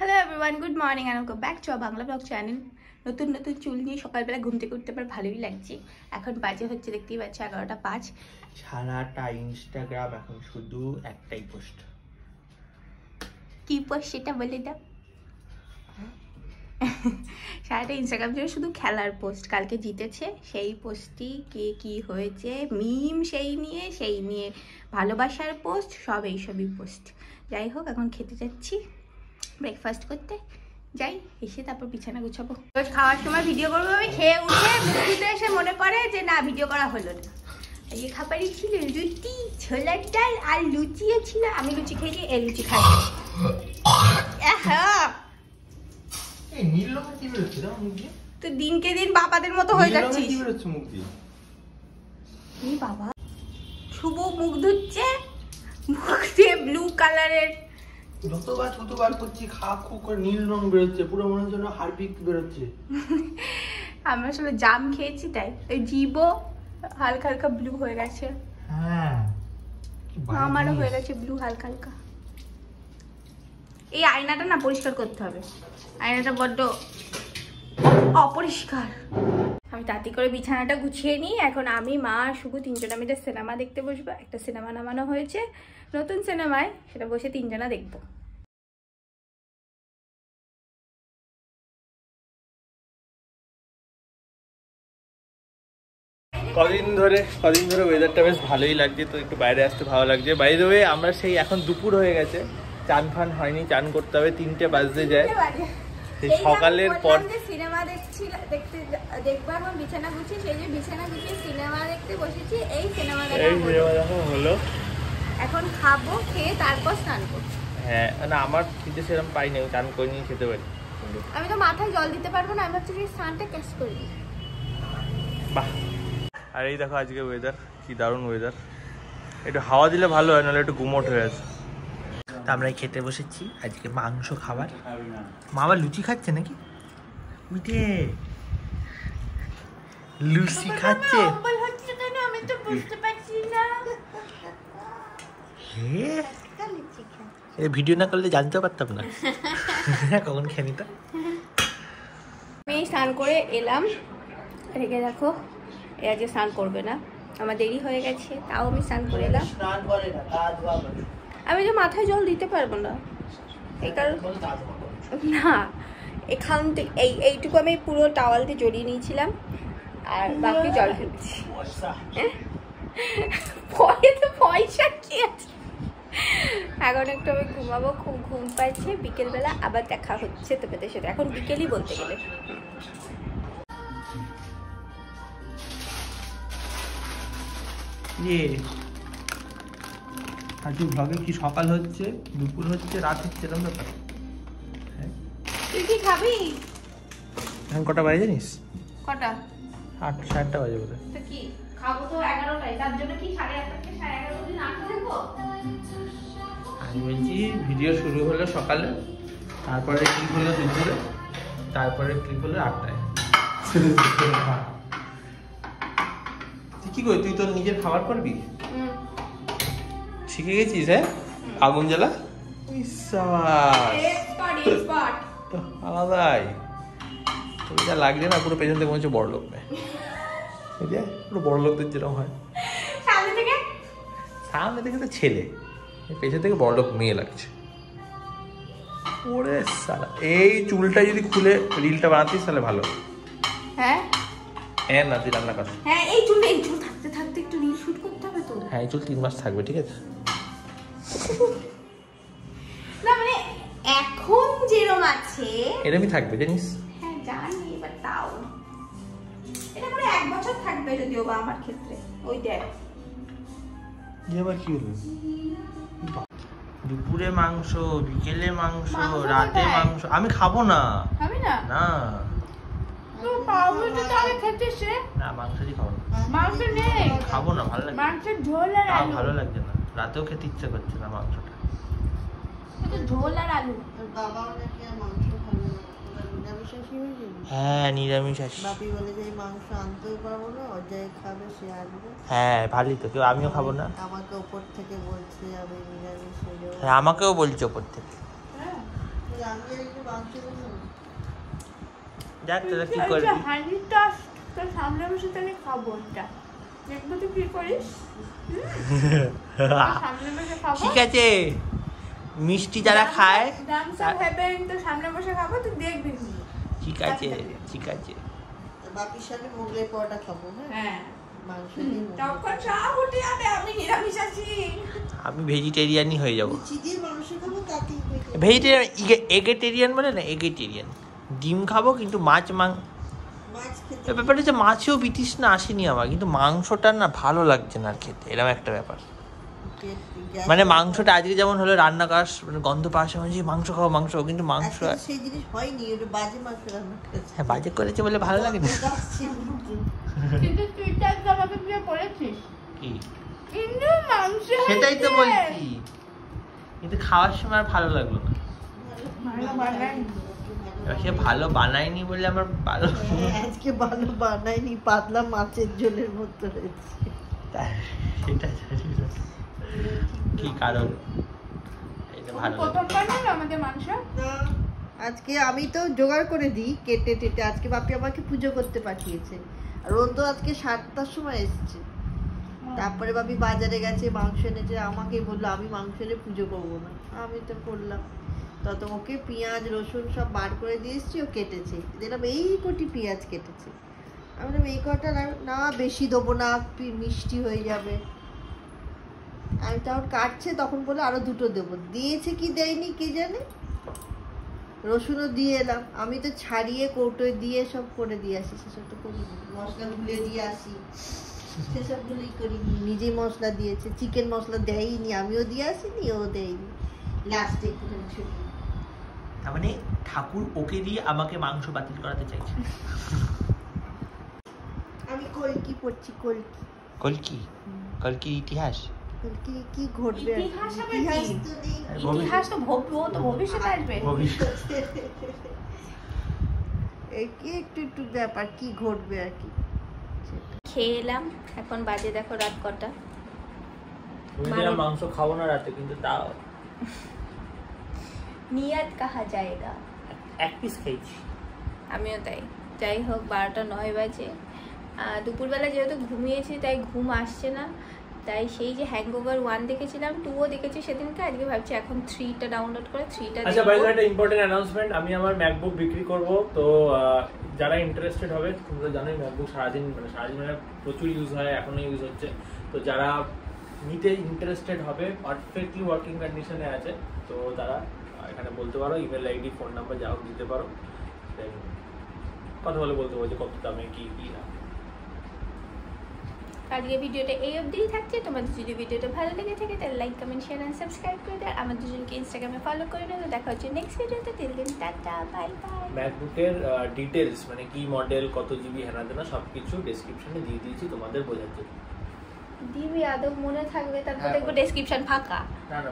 Hello everyone, good morning and welcome back to our Bangla blog channel. নতুন নতুন চুল নিয়ে সকালবেলা ঘুম থেকে উঠতে পার ভালোই লাগছে। এখন বাজে হচ্ছে, দেখতেই পাচ্ছি 11টা 5। সারাটা ইনস্টাগ্রাম এখন শুধু একটাই পোস্ট। কি পোস্ট সেটা বলে দাও। সারাটা ইনস্টাগ্রাম জুড়ে শুধু খেলার পোস্ট। কালকে জিতেছে সেই পোস্টই, কে কি হয়েছে, মিম সেই নিয়ে ভালোবাসার পোস্ট, সব এইসবই পোস্ট। যাই হোক, এখন খেতে যাচ্ছি, ব্রেকফাস্ট করতে যাই, এসে তারপর বিছানা গুছাবো। রোজ খাওয়ার সময় ভিডিও করবো, আমি খেয়ে উঠে মুখে এসে মনে পড়ে যে না, ভিডিও করা হলো না। এই খাবারই ছিল রুটি, ছোলার ডাল আর লুচিও ছিল। আমি লুচি খেয়েছি, এই লুচি খাই। তো দিনকে দিন বাবাদের মতো হয়ে যাচ্ছিস। বাবা শুভ মুখ ধুচ্ছে, মুখ দিয়ে ব্লু কালারের যতবার করছি খা খু করে নীল রং বেরোচ্ছে, পুরো মনে হচ্ছে হারপিক বেরোচ্ছে। আমরা আসলে জাম খেয়েছি তাই ওই জিভও হালকা হালকা ব্লু হয়ে গেছে। হ্যাঁ, আমারও হয়ে গেছে ব্লু হালকা হালকা। এই আয়নাটা না পরিষ্কার করতে হবে, আয়নাটা বড্ড অপরিষ্কার। আমি তাড়াতাড়ি করে বিছানাটা গুছিয়ে নিই। এখন আমি, মা, শুভ তিনজনা মিলে সিনেমা দেখতে বসবো। একটা সিনেমা নামানো হয়েছে নতুন সিনেমায়, সেটা বসে তিনজনা দেখবো। কদিন ধরে ওয়েদারটা বেশ ভালোই লাগছে, তো একটু বাইরে আসতে ভালো লাগছে। বাই দ্য ওয়ে, আমরা সেই এখন দুপুর হয়ে গেছে, চান ফান হয়নি, চান করতে হবে, 3টে বাজতে যায়। সকালের পর সিনেমা দেখবো, এখন বিছানা গুছিয়ে, সেই যে বিছানা গুছিয়ে সিনেমা দেখতে বসেছি। এই সিনেমা দেখা হলো, এখন খাবো, খেয়ে তারপর স্নান করবো। হ্যাঁ না, আমার খিদে সেরকম পাই না, চান করে নিয়ে খেতে পারি। আমি তো মাথায় জল দিতে পারবো না, আমি ভাবছি স্নানটা ক্যাশ করি। বাহ, আর এই দেখো আজকে ওয়েদার, কি দারুণ ওয়েদার। একটু হাওয়া দিলে ভালো হয়, নাহলে একটু গুমোট হয়ে আছে। তা আমরা খেতে বসেছি আজকে মাংস খাবার। মা আবার লুচি খাচ্ছে নাকি? উঠে লুচি খাচ্ছে, আমি তো বুঝতে পারছি না। ভিডিও না করলে জানতেও পারতাম না কখন খেয়ে নিতাম। আমি স্নান করে এলাম, রেখে দেখো এ আজকে স্নান করবে না, আমার দেরি হয়ে গেছে, তাও আমি স্নান করে এলাম। আমি তো মাথায় জল দিতে পারবো না, এই কারণ না, এখান থেকে এইটুকু আমি পুরো টাওয়াল দিয়ে জড়িয়ে নিয়েছিলাম, আর বাকি জল ফেলছি। পয়সা কি আছে? এখন একটু আমি ঘুমাবো, খুব ঘুম পাচ্ছে। বিকেলবেলা আবার দেখা হচ্ছে তোমাদের সাথে, এখন বিকেলই বলতে গেলে। আজকে ব্লগে কি সকাল হচ্ছে, দুপুর হচ্ছে, রাত হচ্ছে, এরকম ব্যাপার। তুই কি খাবি? এখন কটা বাজে জানিস? কটা? 8, 8:30 বাজে বোধ হয়। তো কি খাবো তো 11টায়, তার জন্য কি 11:30 থেকে 11:30 অবধি না খাবো? আমি বলছি ভিডিও শুরু হলো সকালে, তারপরে ক্লিপ হলো দুপুরে, তারপরে ক্লিপ হলো 8টায়। তুই কি করি, তুই তোর নিজের খাবার করবি? শিখে গেছিস? হ্যাঁ, আগুন জ্বালা আলাদাই। যা লাগছে না, পুরো পেছন থেকে মনে হচ্ছে বড় লোক নেই, পুরো বড় লোকদের যেরকম হয়। সামনে থেকে তো ছেলে, পেছন থেকে বড় লোক মেয়ে লাগছে। ওরে সালা, এই চুলটা যদি খুলে রিলটা বানাতিস তাহলে ভালো। হ্যাঁ হ্যাঁ না, তুই রান্না কর। হ্যাঁ, এই চুল থাকতে থাকতে একটু রিল শুট করতে হবে তো। হ্যাঁ, এই চুল 3 মাস থাকবে, ঠিক আছে? না মানে এখন যেরকম আছে এরমই থাকবে, জানিস? হ্যাঁ জানি, এবার তাও এটা পুরো 1 বছর থাকবে যদিও বা আমার ক্ষেত্রে। ওই দেখ এবার কি হলো, দুপুরে মাংস, বিকেলে মাংস, রাতে মাংস। আমি খাবো না। খাবি না? না তো পাউরুটি তো আগে খেতিস রে। না, মাংসই খাবো না। মাংস নেই, খাবো না, ভালো লাগে মাংসের ঝোল আর আলু। ভালো লাগছে না, রাতেও খেতে ইচ্ছে করছে না মাংসটা। এটা ঝোল আর আলু। বাবাও নাকি আর মাংস খাবে না, নিরামিষাশী হয়ে যাবে। হ্যাঁ, নিরামিষাশী। বাপি বলে যে মাংস আনতেও পারবো না, অজয় খাবে সে আনবে। হ্যাঁ, ভালোই তো, কেউ আমিও খাবো না। আমাকে ওপর থেকে বলছে আমি নিরামিষ হয়ে যাবো। হ্যাঁ, আমাকেও বলছে ওপর থেকে। আমি একটু মাংস দেবো। যাক তোরা কি করবি? হাঁড়িটা তোর সামনে বসে তাহলে খাবো এটা। দেখবো তুই কি করিস? সামনে বসে খাবো। ঠিক আছে, মিষ্টি যারা খায় তো সামনে বসে খাবো, তুই দেখবি। ঠিক আছে, ঠিক আছে। বাপির সাথে মোগলাই পরোটা খাবো। হ্যাঁ, মাংস দিয়ে তখন সব উঠে যাবে, আমি নিরামিষ আছি। আমি ভেজিটেরিয়ানই হয়ে যাবো। চিকেন মাংস খাবো, তাতেই হয়ে যাবে। ভেজিটেরিয়ান, এগেটেরিয়ান বলে না, এগেটেরিয়ান। ডিম খাবো কিন্তু মাছ মাছ খেতে ব্যাপারটা হচ্ছে মাছেও বিতৃষ্ণা আসেনি আমার, কিন্তু মাংসটা না ভালো লাগছে না আর খেতে, এরকম একটা ব্যাপার। মানে মাংসটা আজকে যেমন হলো রান্না করার মানে গন্ধ পাওয়ার সময় যে মাংস খাবো মাংস, কিন্তু মাংস সেই জিনিস হয়নি, ওটা বাজে মাংস রান্না করেছে। হ্যাঁ বাজে করেছে বলে ভালো লাগে না। কিন্তু তুই তো একদম আমাকে দিয়ে বলেছিস কি কিন্তু মাংস সেটাই তো বলছি, কিন্তু খাওয়ার সময় আর ভালো লাগলো না। সে ভালো বানায়নি বলে আমার ভালো, আজকে ভালো বানায়নি, পাতলা মাছের ঝোলের মতো হয়েছে। সেটা জানি না কি কারণ। এটা ভালো প্রথম বানালো আমাদের মাংস। আজকে আমি তো জোগাড় করে দিই কেটে টেটে, আজকে বাপি আমাকে পুজো করতে পাঠিয়েছে। আর ও তো আজকে 7টার সময় এসেছে। তারপরে বাপি বাজারে গেছে, মাংস এনেছে, আমাকে বললো আমি মাংস এনে পুজো করবো না। আমি তো করলাম, তত ওকে পেঁয়াজ রসুন সব বার করে দিয়ে এসেছি, ও কেটেছে। দেখলাম এই কোটি পেঁয়াজ কেটেছে, আমি বললাম এই কটা না, বেশি দেবো না, মিষ্টি হয়ে যাবে। আমি তখন কাটছে, তখন বলে আরো 2টো দেবো, দিয়েছে কি দেয়নি কে জানে। রসুনও দিয়ে এলাম, আমি তো ছাড়িয়ে কৌটোয় দিয়ে সব করে দিয়ে আসি, সেসব তো করি, মশলা গুলে দিয়ে আসি, সেসব গুলোই করি। নিজেই মশলা দিয়েছে, চিকেন মশলা দেয়নি, আমিও দিয়ে আসিনি, ও দেয়নি, লাস্টে একটুখানি ছুটি। তার মানে ঠাকুর ওকে দিয়ে আমাকে মাংস বাতিল করাতে চাইছে। আমি কলকি পড়ছি, কলকি। কলকি, কলকির ইতিহাস। কলকি কি ঘটবে? ইতিহাস আবার কি? ইতিহাস তো নেই। ইতিহাস তো ভবিষ্যৎ আসবে। এই কি একটু একটু ব্যাপার, কি ঘটবে আর কি। খেয়ে এলাম, এখন বাজে দেখো রাত কটা। মাংস খাবো না রাতে, কিন্তু তাও নিয়ত কাহা যায়গা। এক পিস খেয়েছি। আমিও তাই। যাই হোক 12টা 9 বাজে। দুপুরবেলা যেহেতু ঘুমিয়েছি তাই ঘুম আসছে না, তাই সেই যে হ্যাংওভার 1 দেখেছিলাম, 2ও দেখেছি সেদিনকে, আজকে ভাবছি এখন 3টা ডাউনলোড করে 3টা। আচ্ছা ভাই, একটা ইম্পর্টেন্ট অ্যানাউন্সমেন্ট, আমি আমার ম্যাকবুক বিক্রি করব। তো যারা ইন্টারেস্টেড হবে, তোমরা জানোই ম্যাকবুক সারাদিন মানে প্রচুর ইউজ হয়, এখনো ইউজ হচ্ছে। তো যারা নিতে ইন্টারেস্টেড হবে, পারফেক্টলি ওয়ার্কিং কন্ডিশনে আছে, তো তারা এখানে বলতে পারো, ইমেল আইডি ফোন নাম্বার যাও দিতে পারো, কথা বলে বলতে পারো যে কত দামে কি কি না। আজকে ভিডিওটা এই অবধিই থাকছে। তোমাদের যদি ভিডিওটা ভালো লেগে থাকে তাহলে like comment share and subscribe করে দাও। আমার দুজনকে ইনস্টাগ্রামে ফলো করে নেবে। দেখা হচ্ছে নেক্সট ভিডিওতে। Till then tata, bye bye. ম্যাকবুকের ডিটেলস মানে কি মডেল, কত জিবি, হ্যানা তেনা সবকিছু ডেসক্রিপশনে দিয়ে দিয়েছি তোমাদের বোঝার জন্য। দিবি আদৌ মনে থাকবে, তারপর দেখবো ডেসক্রিপশন ফাঁকা। না না